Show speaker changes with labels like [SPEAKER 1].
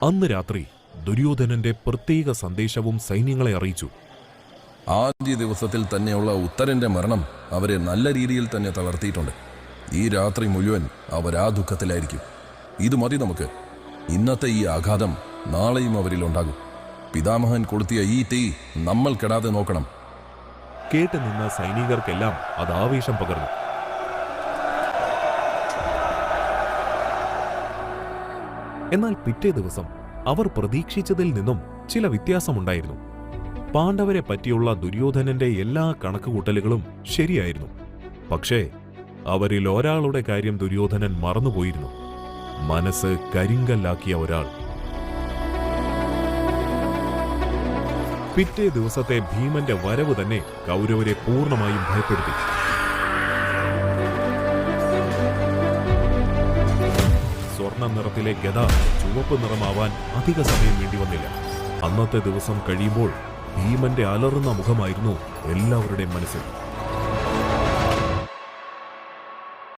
[SPEAKER 1] അന്ന് രാത്രി ദുര്യോധനന്റെ പ്രത്യേക സന്ദേശവും സൈന്യങ്ങളെ അറിയിച്ചു.
[SPEAKER 2] ആദ്യ ദിവസത്തിൽ തന്നെയുള്ള ഉത്തരന്റെ മരണം അവരെ നല്ല രീതിയിൽ തന്നെ തളർത്തിയിട്ടുണ്ട്. ഈ രാത്രി മുഴുവൻ അവരാ ദുഃഖത്തിലായിരിക്കും. ഇത് മതി നമുക്ക്. ഇന്നത്തെ ഈ ആഘാതം നാളെയും അവരിലുണ്ടാകും. പിതാമഹൻ കൊളുത്തിയ ഈ തീ നമ്മൾ കെടാതെ നോക്കണം.
[SPEAKER 1] കേട്ടുനിന്ന സൈനികർക്കെല്ലാം അത് ആവേശം പകർന്നു. എന്നാൽ പിറ്റേ ദിവസം അവർ പ്രതീക്ഷിച്ചതിൽ നിന്നും ചില വ്യത്യാസമുണ്ടായിരുന്നു. പാണ്ഡവരെ പറ്റിയുള്ള ദുര്യോധനന്റെ എല്ലാ കണക്കുകൂട്ടലുകളും ശരിയായിരുന്നു. പക്ഷേ അവരിൽ ഒരാളുടെ കാര്യം ദുര്യോധനൻ മറന്നുപോയിരുന്നു. മനസ്സ് കരിങ്കല്ലാക്കിയ ഒരാൾ. പിറ്റേ ദിവസത്തെ ഭീമന്റെ വരവ് തന്നെ കൗരവരെ പൂർണ്ണമായും ഭയപ്പെടുത്തി. സ്വർണ്ണ നിറത്തിലെ ഗദ ചുവപ്പ് നിറമാവാൻ അധിക സമയം വേണ്ടിവന്നില്ല. അന്നത്തെ ദിവസം കഴിയുമ്പോൾ ഭീമന്റെ അലറുന്ന മുഖമായിരുന്നു എല്ലാവരുടെയും മനസ്സിൽ.